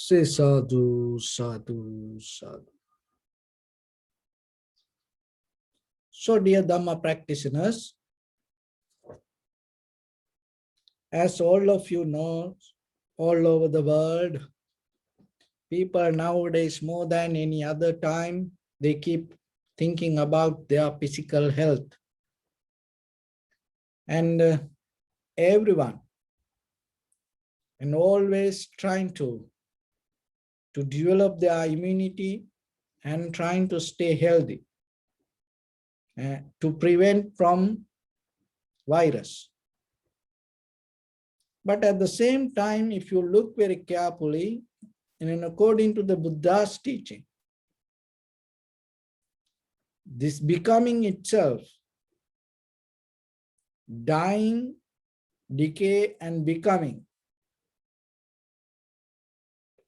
Say sadhu, sadhu, sadhu. So, dear Dharma practitioners, as all of you know, all over the world, people nowadays, more than any other time, they keep thinking about their physical health. And everyone, and always trying to develop their immunity and trying to stay healthy, to prevent from virus. But at the same time, if you look very carefully, and according to the Buddha's teaching, this becoming itself, dying, decay, and becoming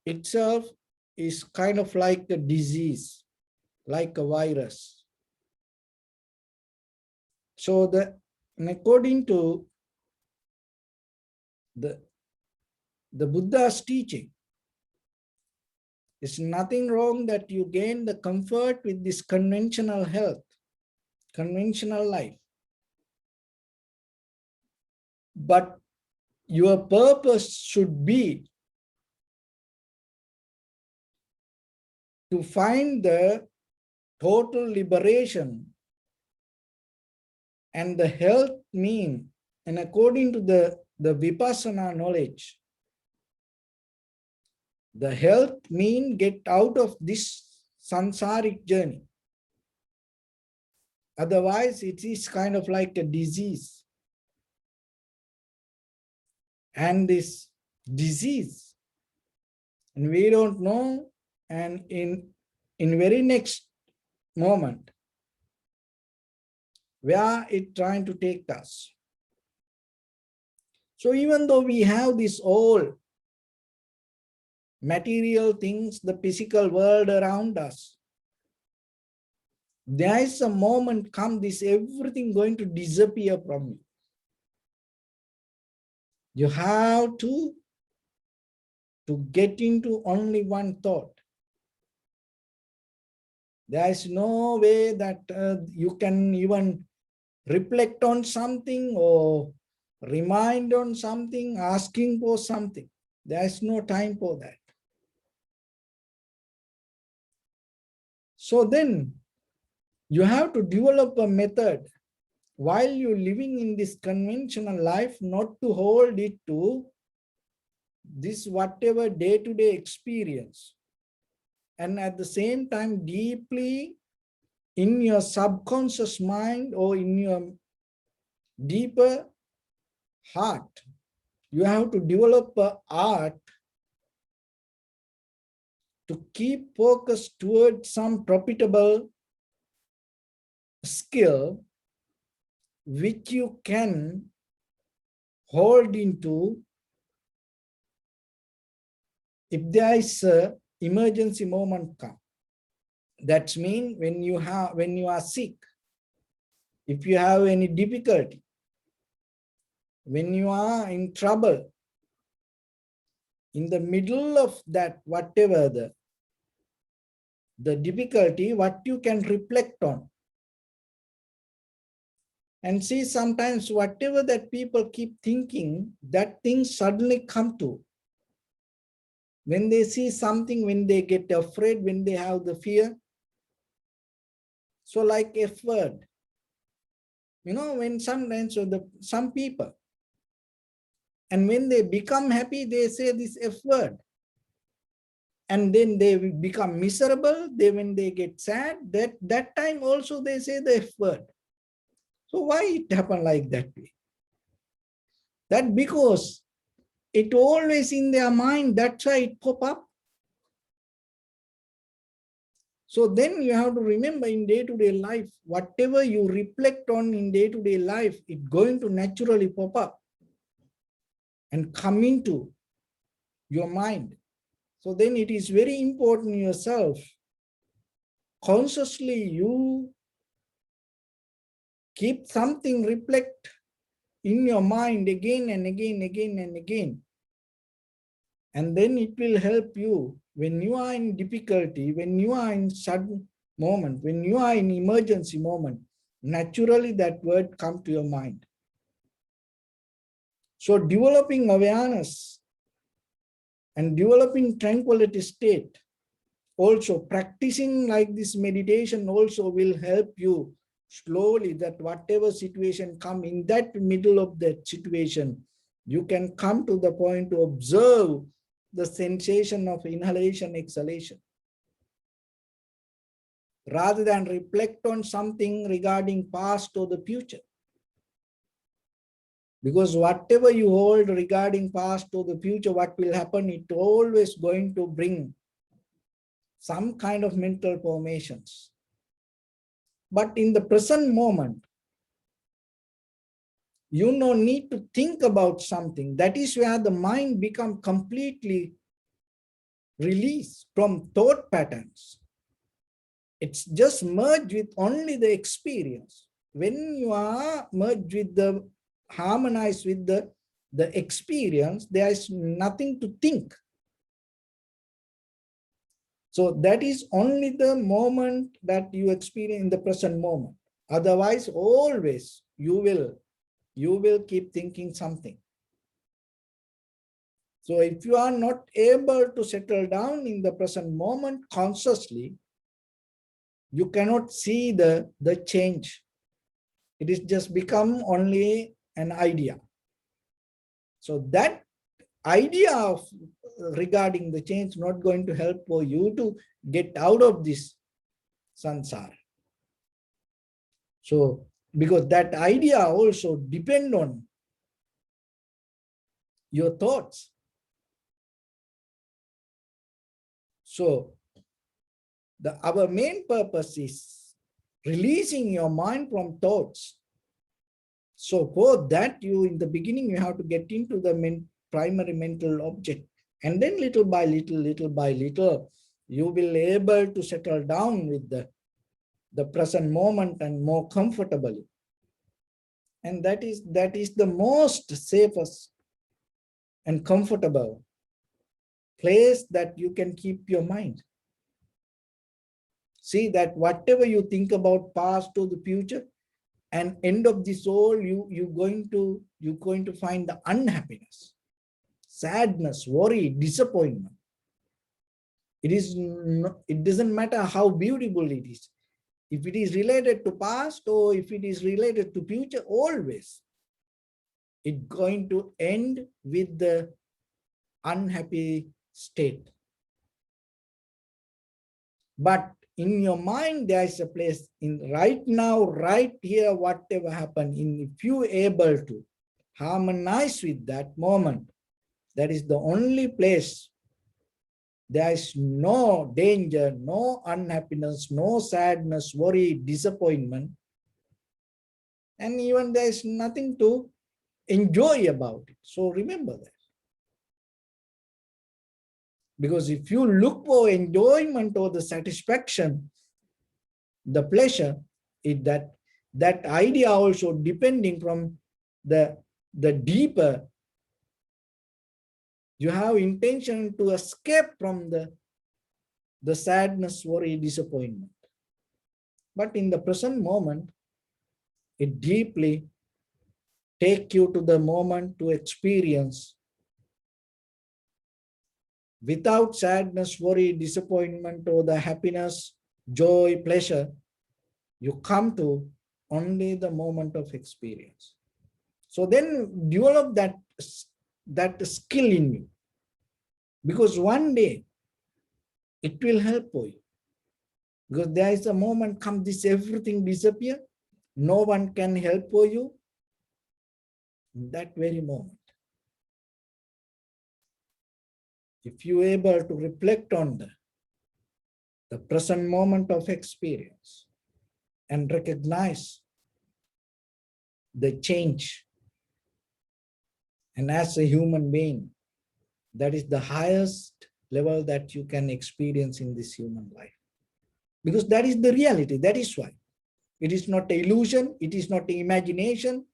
itself is kind of like a disease, like a virus. So according to the Buddha's teaching, it's nothing wrong that you gain the comfort with this conventional health, conventional life. But your purpose should be to find the total liberation and the health mean, and according to the Vipassana knowledge, the health mean get out of this samsaric journey. Otherwise, it is kind of like a disease. And this disease, and we don't know, and in very next moment, where it trying to take us. So even though we have this all material things, the physical world around us, there is a moment come, this everything going to disappear from you. You have to get into only one thought. There is no way that you can even reflect on something or remind on something, asking for something. There is no time for that. So then you have to develop a method while you're living in this conventional life, not to hold it to this whatever day-to-day experience. And at the same time, deeply in your subconscious mind or in your deeper heart, you have to develop an art to keep focused towards some profitable skill which you can hold into if there is a emergency moment come. That means when you are sick, if you have any difficulty, when you are in trouble, in the middle of that, whatever the difficulty, what you can reflect on. And see, sometimes whatever that people keep thinking, that things suddenly come to. When they see something, when they get afraid, when they have the fear. So like F word, you know, when sometimes some people, and when they become happy, they say this F word. And then they become miserable. When they get sad, that time also they say the F word. So why it happen like that way? That because it always in their mind, that's why it pop up. So then you have to remember in day-to-day life, whatever you reflect on in day-to-day life, it's going to naturally pop up and come into your mind. So then it is very important yourself, consciously you keep something reflect in your mind again and again, again and again. And then it will help you when you are in difficulty, when you are in sudden moment, when you are in emergency moment, naturally that word come to your mind. So developing awareness and developing tranquility state, also practicing like this meditation also will help you slowly, that whatever situation come in that middle of that situation, you can come to the point to observe the sensation of inhalation, exhalation, rather than reflect on something regarding past or the future. Because whatever you hold regarding past or the future, what will happen, it always going to bring some kind of mental formations. But in the present moment, you no need to think about something. That is where the mind becomes completely released from thought patterns. It's just merged with only the experience. When you are merged with the, harmonized with the experience, there is nothing to think. So that is only the moment that you experience in the present moment. Otherwise, always you will keep thinking something. So if you are not able to settle down in the present moment consciously, you cannot see the change. It is just become only an idea. So that idea of regarding the change not going to help for you to get out of this samsara. So because that idea also depend on your thoughts. So our main purpose is releasing your mind from thoughts. So for that, you in the beginning, you have to get into the primary mental object. And then little by little, you will able to settle down with the present moment and more comfortably. And that is the most safest and comfortable place that you can keep your mind. See that whatever you think about past or the future, and end of this all, you're going to find the unhappiness, sadness, worry, disappointment. It doesn't matter how beautiful it is. If it is related to past or if it is related to future, always it's going to end with the unhappy state. But in your mind, there is a place in right now, right here, whatever happened, if you able to harmonize with that moment, that is the only place. There is no danger, no unhappiness, no sadness, worry, disappointment. And even there is nothing to enjoy about it. So remember that. Because if you look for enjoyment or the satisfaction, the pleasure, is that idea also depending from the deeper, you have intention to escape from the sadness, worry, disappointment. But in the present moment, it deeply take you to the moment to experience without sadness, worry, disappointment, or the happiness, joy, pleasure. You come to only the moment of experience. So then develop that skill in you, because one day it will help for you. Because there is a moment come, this everything disappear, no one can help for you in that very moment. If you are able to reflect on the present moment of experience and recognize the change, and as a human being, that is the highest level that you can experience in this human life. Because that is the reality. That is why. It is not an illusion. It is not an imagination.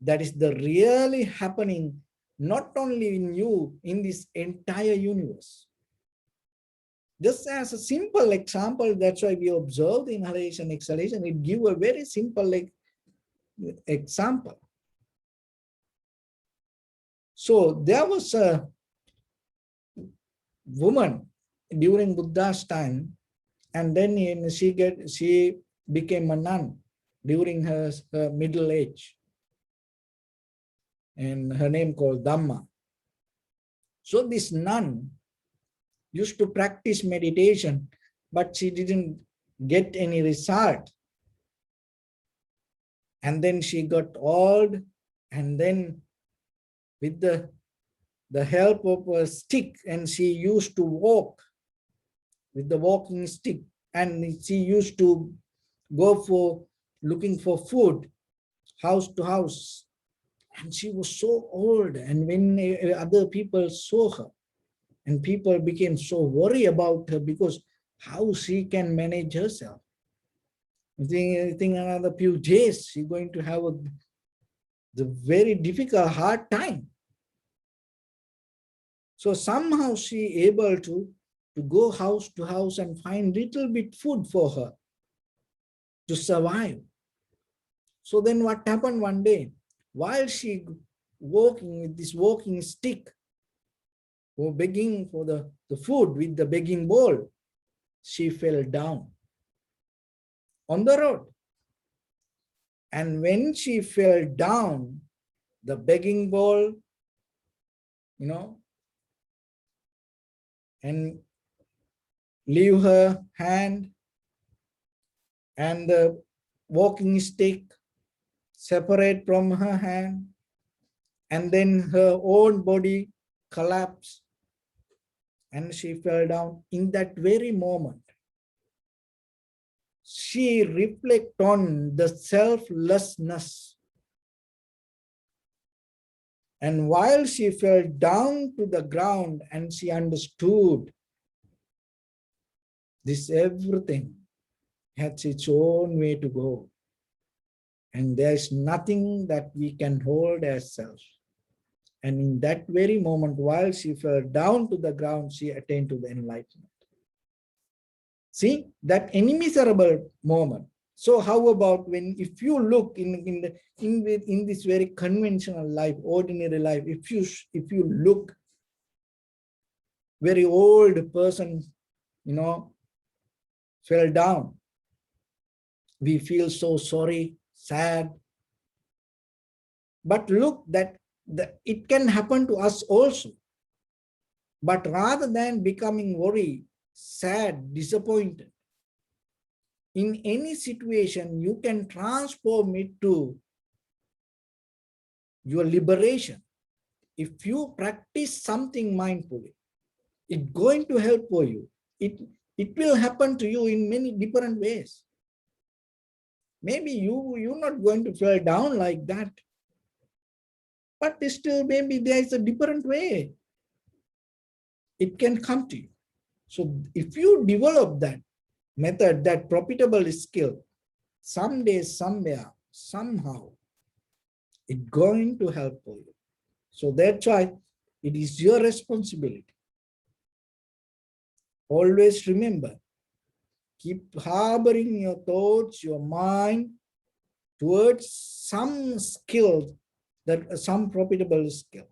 That is the really happening not only in you, in this entire universe. Just as a simple example, that's why we observe the inhalation, exhalation. It gives a very simple example. So there was a woman during Buddha's time, and then she became a nun during her middle age, and her name called Dharma. So this nun used to practice meditation, but she didn't get any result. And then she got old, and then with the help of a stick, and she used to walk with the walking stick, and she used to go for looking for food, house to house. And she was so old, and when other people saw her, and people became so worried about her, because how she can manage herself. I think another few days she's going to have the very difficult, hard time. So somehow she able to go house to house and find little bit food for her to survive. So then what happened one day, while she walking with this walking stick, or begging for the food with the begging bowl, she fell down on the road. And when she fell down, the begging bowl, and leave her hand, and the walking stick separate from her hand, and then her own body collapsed, and she fell down. In that very moment, she reflect on the selflessness. And while she fell down to the ground, and she understood this everything has its own way to go. And there's nothing that we can hold as self. And in that very moment, while she fell down to the ground, she attained to the enlightenment. See, that immeasurable moment. So how about if you look in this very conventional life, ordinary life, if you look very old person, fell down, we feel so sorry, sad. But look that it can happen to us also. But rather than becoming worried, sad, disappointed, in any situation, you can transform it to your liberation. If you practice something mindfully, it's going to help for you. It will happen to you in many different ways. Maybe you're not going to fall down like that, but still maybe there is a different way it can come to you. So if you develop that method, that profitable skill, someday, somewhere, somehow, it's going to help for you. So that's why it is your responsibility. Always remember, keep harboring your thoughts, your mind towards some skill, some profitable skill.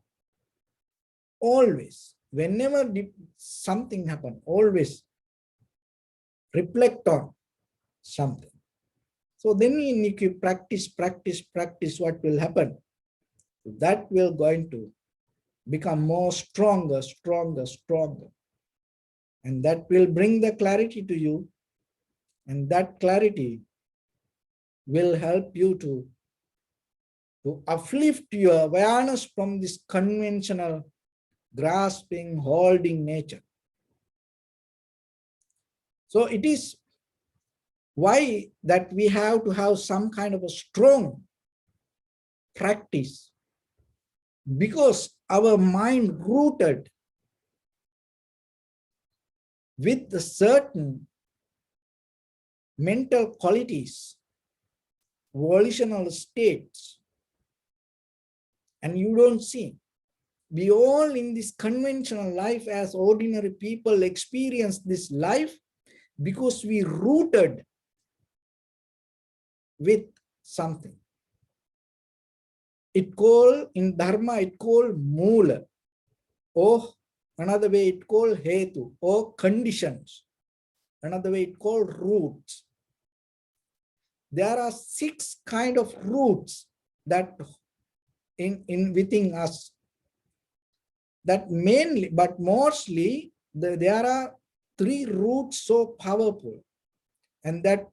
Always, whenever something happens, always reflect on something. So then if you practice, what will happen? That will going to become more stronger. And that will bring the clarity to you. And that clarity will help you to uplift your awareness from this conventional grasping, holding nature. So it is why that we have to have some kind of a strong practice, because our mind rooted with the certain mental qualities, volitional states, and you don't see. we all in this conventional life as ordinary people experience this life because we rooted with something. It called in Dharma, it called Mula, or another way it called Hetu, or conditions. Another way it called roots. There are 6 kind of roots that in within us. That mainly, but mostly, there are 3 roots so powerful, and that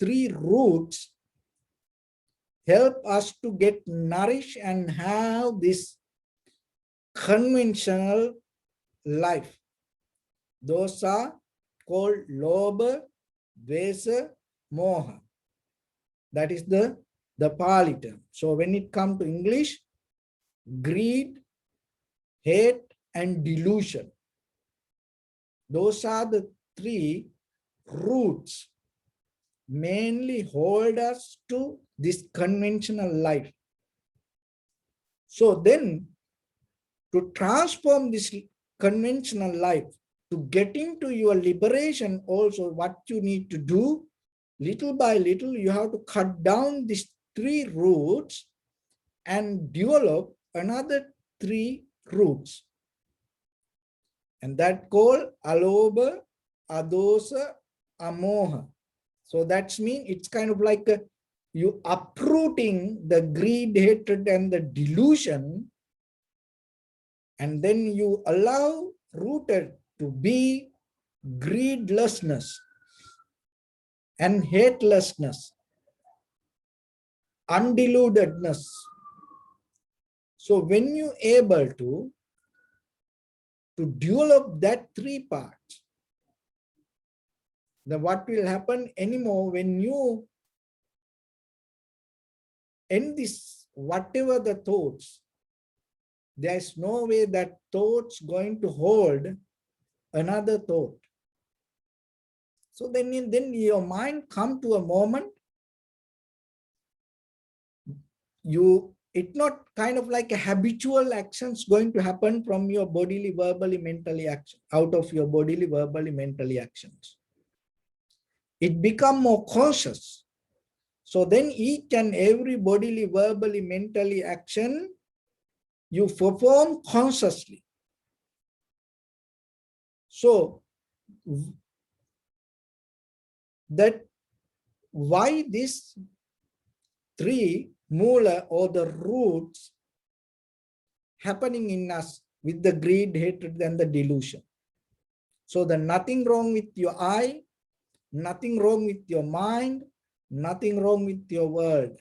3 roots help us to get nourished and have this conventional life. Those are called Lobha, Dvesa, Moha. That is the Pali term. So when it comes to English, greed, hate, and delusion. Those are the 3 roots mainly hold us to this conventional life. So then, to transform this conventional life, to get into your liberation also, what you need to do, little by little, you have to cut down these 3 roots and develop another 3 roots. And that called Alobha, Adosa, Amoha. So that's mean it's kind of like you uprooting the greed, hatred, and the delusion, and then you allow rooted to be greedlessness and hatelessness, undeludedness. So when you able to develop that 3 parts, then what will happen anymore when you end this, whatever the thoughts, there is no way that thoughts going to hold another thought. So then your mind come to a moment, it's not kind of like a habitual actions going to happen from your bodily, verbally, mentally action, out of your bodily, verbally, mentally actions. It become more conscious. So then each and every bodily, verbally, mentally action, you perform consciously. So that why this 3 mula or the roots happening in us with the greed, hatred, and the delusion. So there's nothing wrong with your eye, nothing wrong with your mind, nothing wrong with your world.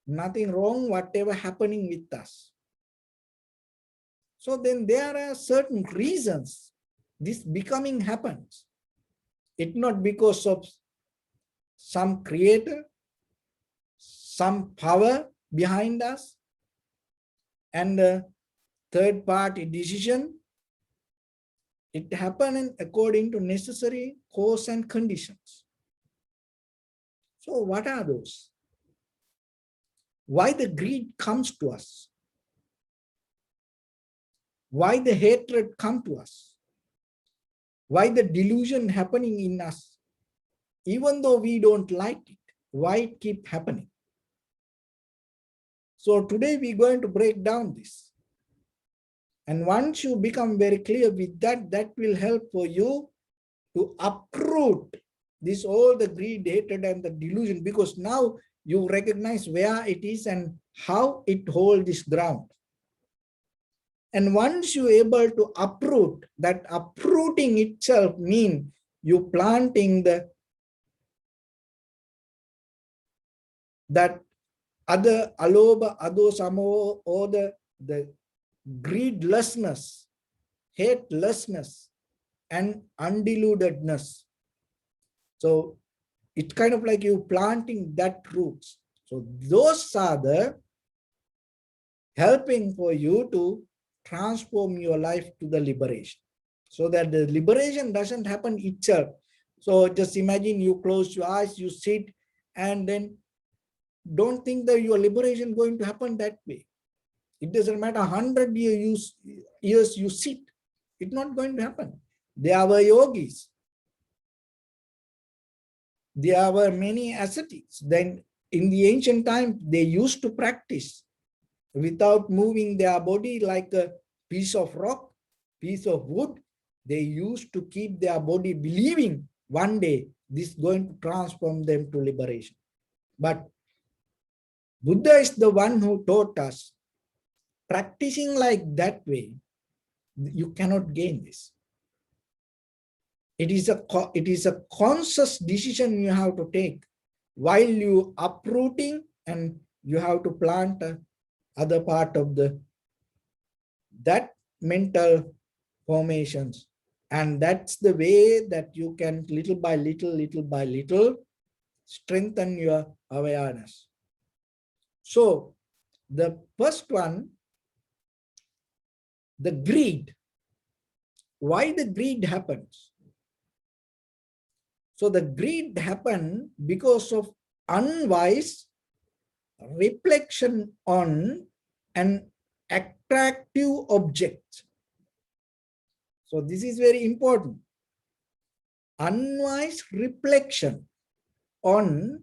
Nothing wrong whatever happening with us. So then there are certain reasons this becoming happens. It's not because of some creator, some power behind us, and a third party decision. It happened according to necessary cause and conditions. So what are those? Why the greed comes to us? Why the hatred come to us? Why the delusion happening in us? Even though we don't like it, why it keep happening? So today we're going to break down this. And once you become very clear with that, that will help for you to uproot this all the greed, hatred, and the delusion, because now you recognize where it is and how it holds this ground. And once you're able to uproot, that uprooting itself means you planting that other alobha, adosamo, or the greedlessness, hatelessness, and undeludedness. So it's kind of like you planting that roots. So those are the helping for you to transform your life to the liberation, so that the liberation doesn't happen itself. So just imagine you close your eyes, you sit, and then don't think that your liberation going to happen that way. It doesn't matter 100 years you sit. It's not going to happen. There were yogis. There were many ascetics. Then in the ancient time, they used to practice without moving their body like a piece of rock, piece of wood. They used to keep their body believing one day this is going to transform them to liberation. But Buddha is the one who taught us, practicing like that way, you cannot gain this. It is a conscious decision you have to take while you uprooting, and you have to plant other part of that mental formations. And that's the way that you can little by little strengthen your awareness. So the first one, the greed. Why the greed happens? So the greed happened because of unwise reflection on an attractive object. So this is very important. Unwise reflection on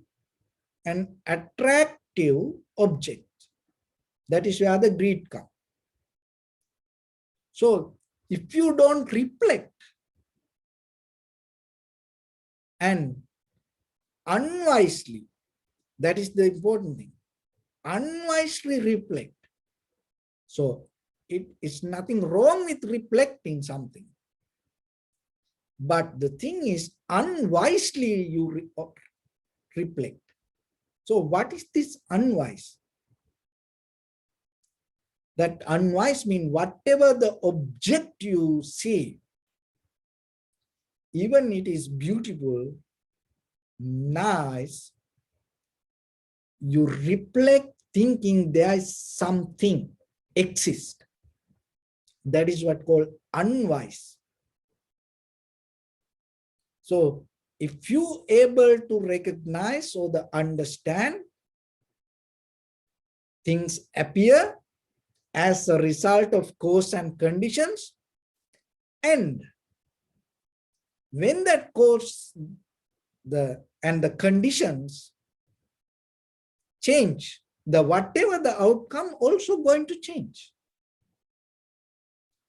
an attractive object. That is where the greed comes. So if you don't reflect and unwisely, that is the important thing, unwisely reflect. So it is nothing wrong with reflecting something. But the thing is, unwisely you reflect. So what is this unwise? That unwise means whatever the object you see, even it is beautiful, nice, you reflect thinking there is something exist. That is what called unwise. So if you able to recognize or the understand, things appear as a result of cause and conditions, and when that cause and the conditions change, the whatever the outcome also going to change.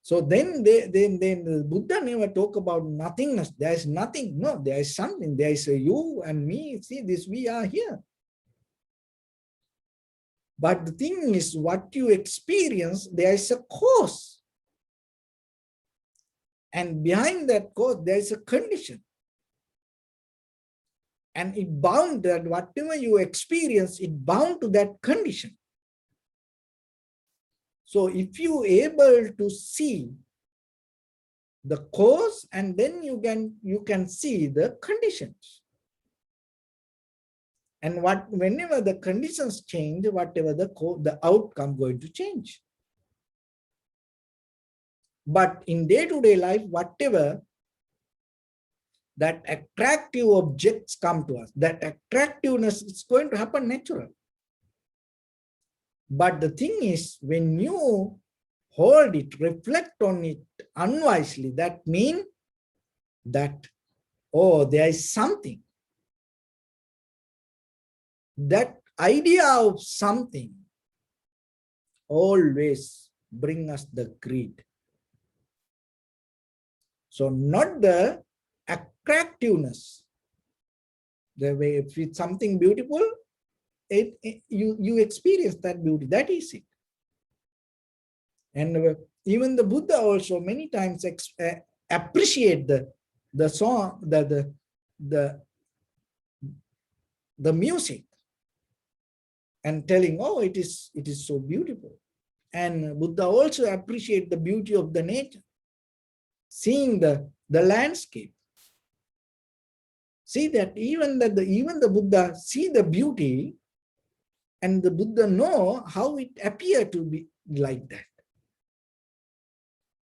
So then the Buddha never talk about nothingness. There is nothing. No, there is something. There is a you and me. See this, we are here. But the thing is, what you experience, there is a cause. And behind that cause, there is a condition. And it bound that whatever you experience, it bound to that condition. So if you able to see the cause, and then you can see the conditions. And whenever the conditions change, whatever the outcome going to change. But in day-to-day life, whatever that attractive objects come to us, that attractiveness is going to happen naturally. But the thing is, when you hold it, reflect on it unwisely, that means that, oh, there is something. That idea of something always bring us the greed. So not the attractiveness. The way if it's something beautiful, you experience that beauty. That is it. And even the Buddha also many times appreciate the song, the music, and telling, oh, it is so beautiful. And Buddha also appreciate the beauty of the nature, seeing the landscape. See that even the Buddha see the beauty, and the Buddha know how it appear to be like that.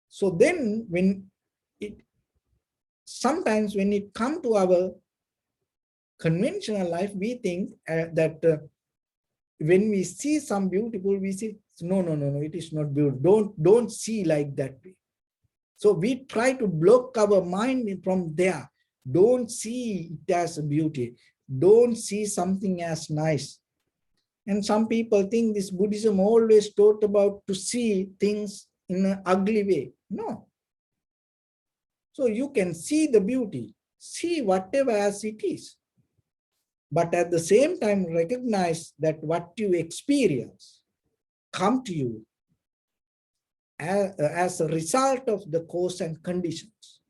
So then sometimes when it come to our conventional life, we think that when we see some beautiful, we see, no, no, no, no, it is not beautiful. Don't see like that way. So we try to block our mind from there. Don't see it as a beauty. Don't see something as nice. And some people think this Buddhism always taught about to see things in an ugly way. No. So you can see the beauty, see whatever as it is. But at the same time, recognize that what you experience come to you as a result of the cause and conditions.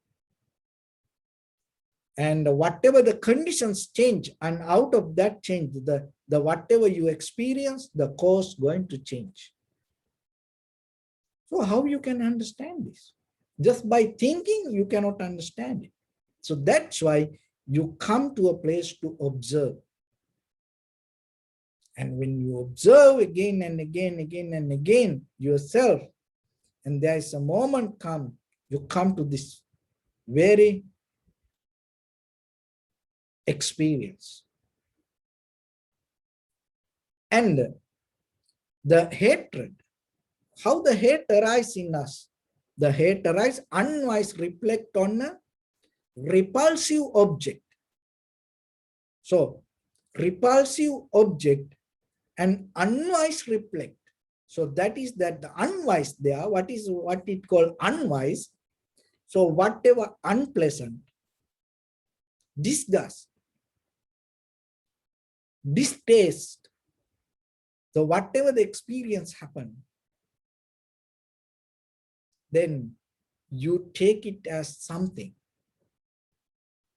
And whatever the conditions change, and out of that change, the whatever you experience, the cause going to change. So how you can understand this? Just by thinking, you cannot understand it. So that's why you come to a place to observe. And when you observe again and again, again and again yourself, and there is a moment you come to this very experience. And the hatred, how the hate arises in us. The hate arises unwise reflect on a repulsive object. So repulsive object and unwise reflect. So that is that the unwise there, what it called unwise. So whatever unpleasant, disgust, distaste, so whatever the experience happened, then you take it as something.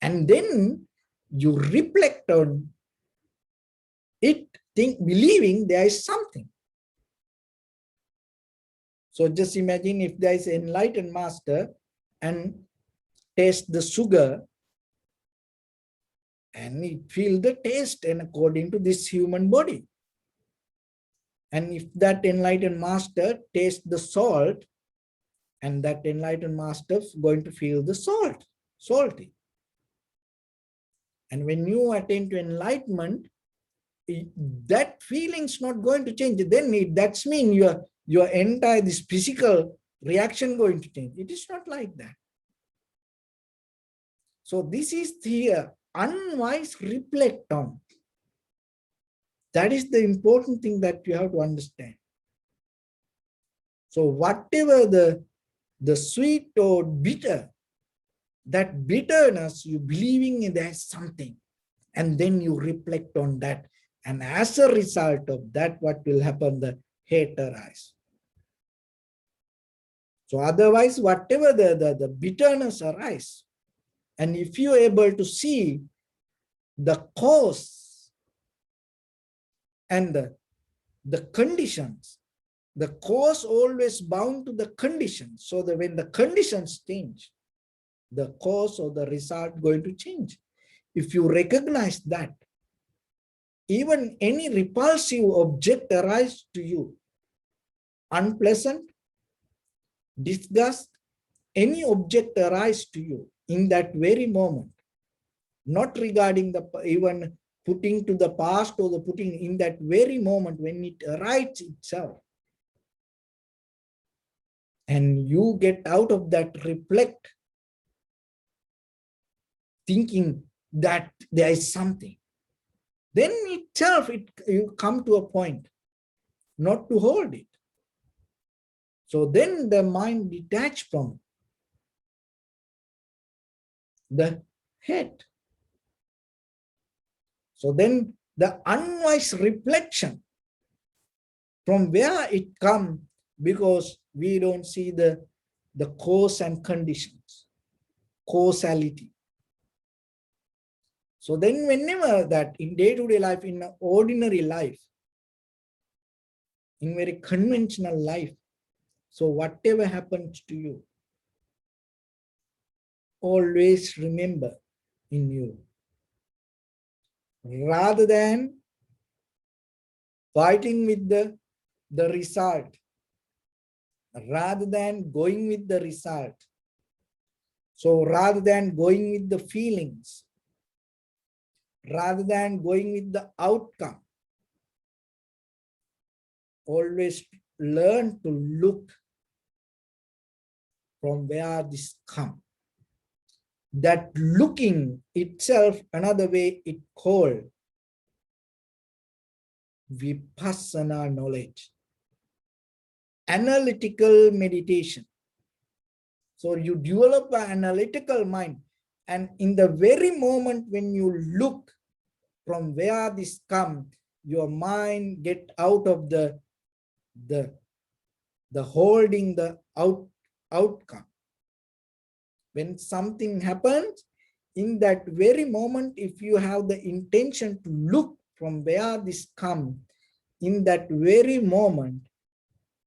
And then you reflect on it, believing there is something. So just imagine if there is an enlightened master and taste the sugar and it feel the taste and according to this human body. And if that enlightened master tastes the salt, and that enlightened master is going to feel the salty. And when you attain to enlightenment, that feeling is not going to change. Then that's mean your entire this physical reaction going to change. It is not like that. So this is the unwise reflect on. That is the important thing that you have to understand. So whatever the sweet or bitter, that bitterness, you believing there's something, and then you reflect on that. And as a result of that, what will happen? The hate arise. So otherwise, whatever the bitterness arise, and if you are able to see the cause and the conditions, the cause always bound to the conditions. So that when the conditions change, the cause or the result going to change. If you recognize that, even any repulsive object arises to you, unpleasant, disgust, any object arises to you in that very moment, not regarding the even putting to the past or the putting in that very moment when it arises itself. And you get out of that reflect, thinking that there is something. Then itself, you come to a point not to hold it. So then the mind detached from the head. So then the unwise reflection, from where it comes, because we don't see the cause and conditions, causality. So then whenever that in day-to-day life, in ordinary life, in very conventional life, so whatever happens to you, always remember in you. Rather than fighting with the result, rather than going with the result, so rather than going with the feelings, rather than going with the outcome, always learn to look from where this comes. That looking itself, another way it called vipassana knowledge, analytical meditation. So you develop an analytical mind, and in the very moment when you look from where this comes, your mind get out of the holding the outcome. When something happens, in that very moment, if you have the intention to look from where this comes, in that very moment,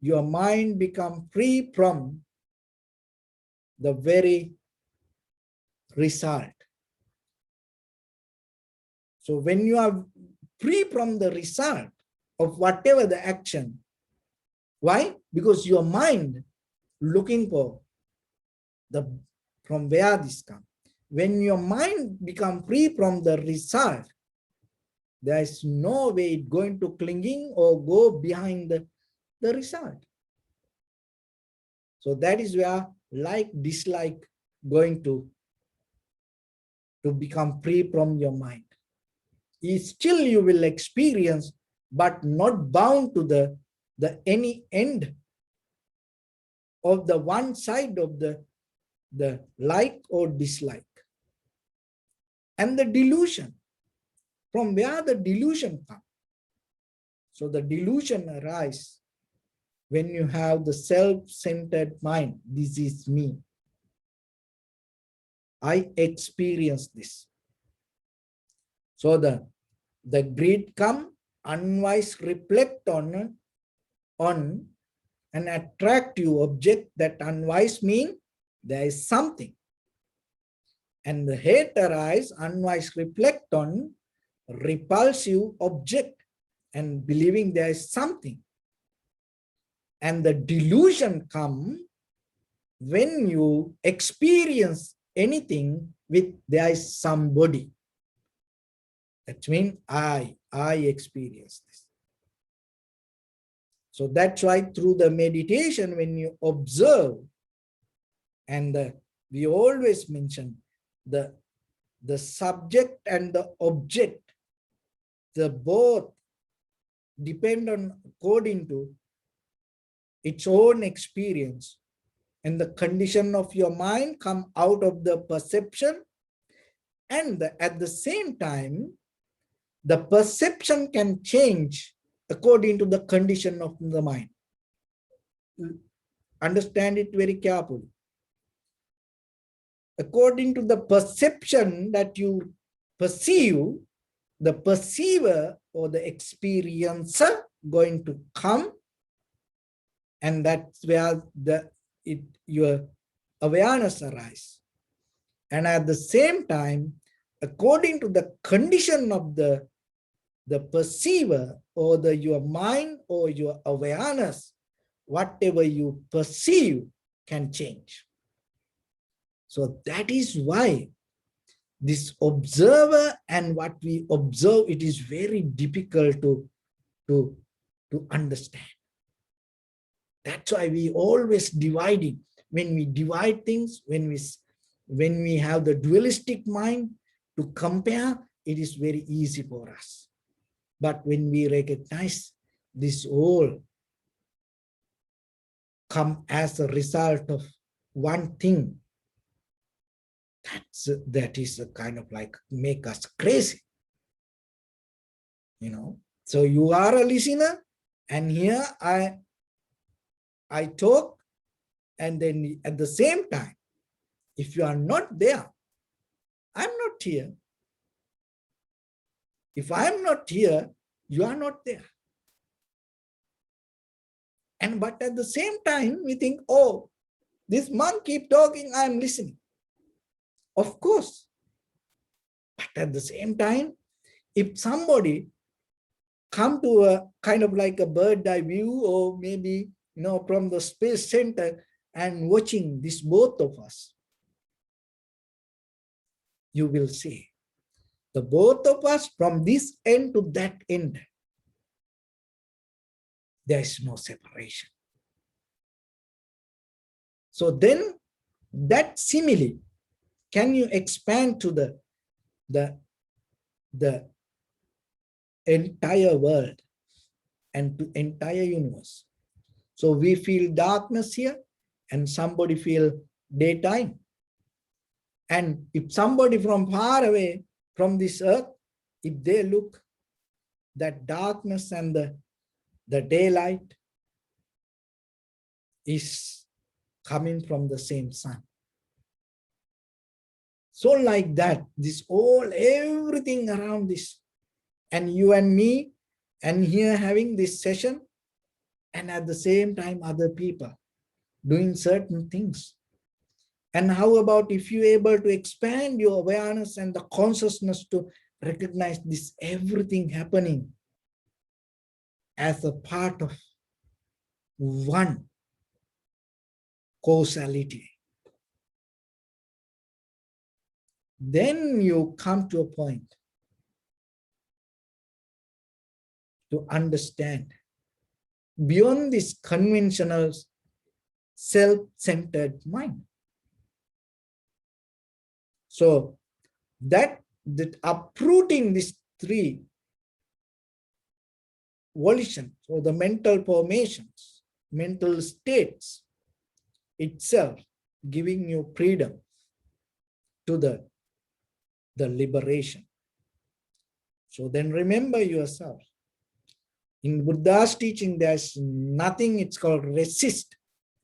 your mind becomes free from the very result. So when you are free from the result of whatever the action, why? Because your mind looking for the from where this comes. When your mind becomes free from the result, there is no way it's going to clinging or go behind the result. So that is where like, dislike going to become free from your mind. Still you will experience, but not bound to the any end of the one side of the like or dislike. And the delusion, from where the delusion comes. So the delusion arises when you have the self-centered mind. This is me. I experience this. So the greed come, unwise reflect on an attractive object. That unwise mean there is something. And the hate arise, unwise reflect on repulsive object and believing there is something. And the delusion come when you experience anything with there is somebody. That means I experience this. So that's why through the meditation, when you observe, and we always mention the subject and the object, the both depend on according to its own experience, and the condition of your mind come out of the perception, and at the same time the perception can change according to the condition of the mind. Understand it very carefully. According to the perception that you perceive, the perceiver or the experiencer going to come, and that's where your awareness arises. And at the same time, according to the condition of the perceiver or your mind or your awareness, whatever you perceive can change. So that is why this observer and what we observe, it is very difficult to understand. That's why we always dividing. When we divide things, when we have the dualistic mind to compare, it is very easy for us. But when we recognize this all come as a result of one thing, that is a kind of like make us crazy, So you are a listener, and here I talk, and then at the same time, if you are not there, I'm not here. If I'm not here, you are not there. But at the same time, we think, oh, this monk keep talking, I'm listening. Of course. But at the same time, if somebody come to a kind of like a bird eye view, or maybe, from the space center and watching this both of us, you will see the both of us from this end to that end. there is no separation. So then that simile, can you expand to the entire world and to entire universe? So we feel darkness here and somebody feel daytime. And if somebody from far away from this earth, if they look, that darkness and the daylight is coming from the same sun. So like that, this all, everything around this, and you and me, and here having this session, and at the same time other people doing certain things. And how about if you're able to expand your awareness and the consciousness to recognize this everything happening as a part of one causality. Then you come to a point to understand beyond this conventional self-centered mind. So that uprooting these three volitions, or the mental formations, mental states itself, giving you freedom to the liberation. So then remember yourself. In Buddha's teaching, there's nothing, it's called resist,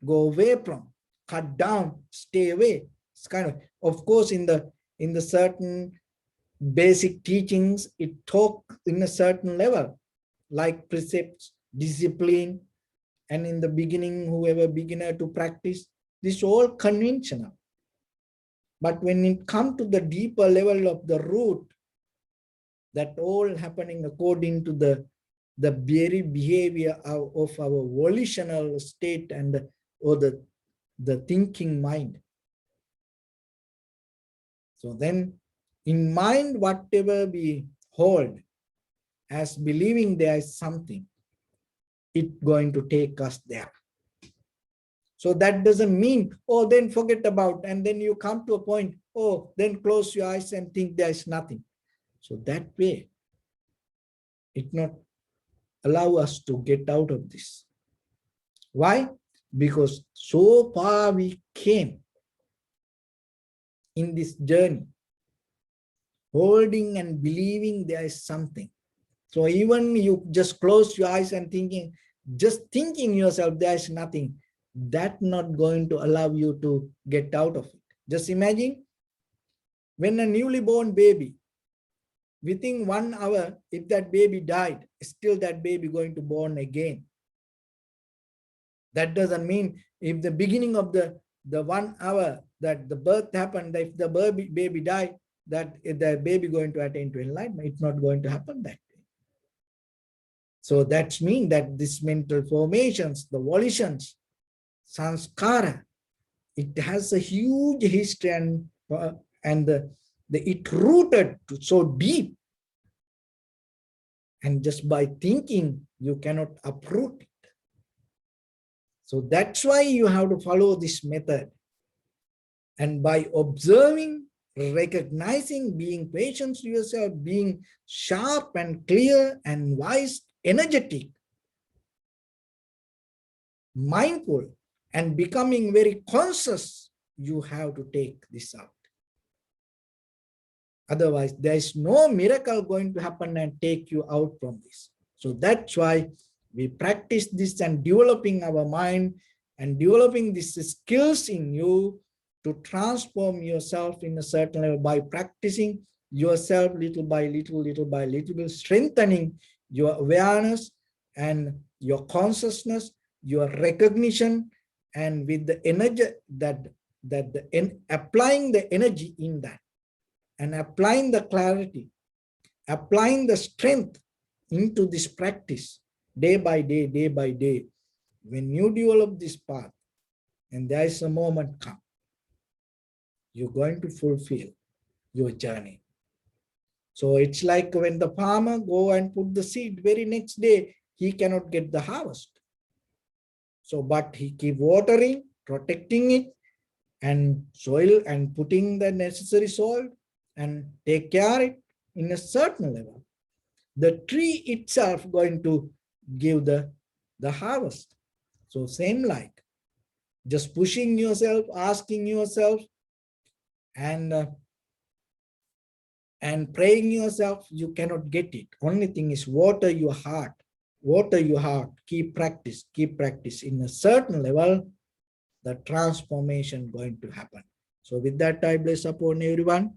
go away from, cut down, stay away. It's kind of course, in the certain basic teachings, it talk in a certain level, like precepts, discipline, and in the beginning, whoever beginner to practice, this all conventional. But when it comes to the deeper level of the root, that all happening according to the very behavior of our volitional state and or the thinking mind. So then in mind, whatever we hold as believing there is something, it's going to take us there. So that doesn't mean, oh, then forget about, and then you come to a point, oh, then close your eyes and think there is nothing. So that way, it not allow us to get out of this. Why? Because so far we came in this journey, holding and believing there is something. So even you just close your eyes and thinking, just thinking yourself there is nothing, that's not going to allow you to get out of it. Just imagine when a newly born baby, within 1 hour, if that baby died, still that baby going to born again. That doesn't mean if the beginning of the 1 hour that the birth happened, if the baby died, that the baby going to attain to enlightenment. It's not going to happen that way. So that's mean that this mental formations, the volitions, samskara, it has a huge history and it rooted so deep. And just by thinking, you cannot uproot it. So that's why you have to follow this method. And by observing, recognizing, being patient to yourself, being sharp and clear and wise, energetic, mindful, and becoming very conscious, you have to take this out. Otherwise, there is no miracle going to happen and take you out from this. So that's why we practice this and developing our mind and developing these skills in you to transform yourself in a certain level by practicing yourself little by little, strengthening your awareness and your consciousness, your recognition, and with the energy applying the energy in that, and applying the clarity, applying the strength into this practice day by day. When you develop this path and there is a moment come, you're going to fulfill your journey. So it's like when the farmer go and put the seed, very next day, he cannot get the harvest. So, but he keep watering, protecting it, and soil and putting the necessary soil and take care it in a certain level. The tree itself going to give the harvest. So same like just pushing yourself, asking yourself, and praying yourself, you cannot get it. Only thing is water your heart. Water your heart. Keep practice. Keep practice. In a certain level, the transformation going to happen. So with that, I bless upon everyone.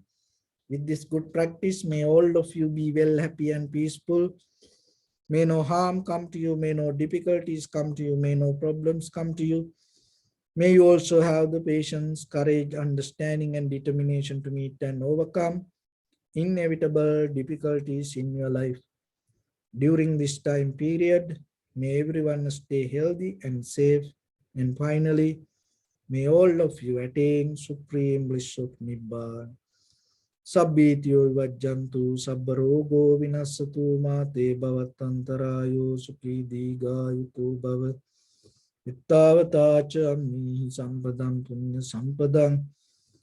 With this good practice, may all of you be well, happy, and peaceful. May no harm come to you. May no difficulties come to you. May no problems come to you. May you also have the patience, courage, understanding, and determination to meet and overcome inevitable difficulties in your life. During this time period, may everyone stay healthy and safe. And finally, may all of you attain supreme bliss of Nibbana. Sabbityo vajjantu sabbarogo vinasatu mate bhavatantarayo sukhi digayuto bhavat. Ittavatacha ammihi sampadam punya sampadam.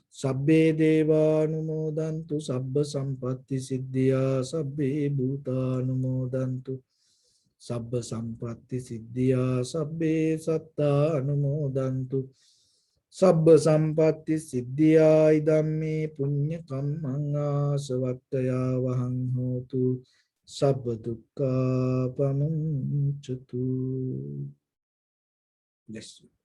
Sabbe deva anumodantu sabba sampatti siddhya sabbe bhuta anumodantu sabba sampatti siddhya sabbe satta anumodantu sabba sampatti siddhya idammi punya kammanga savattaya vahang hotu sabba dukkha pamuncatu. Bless you.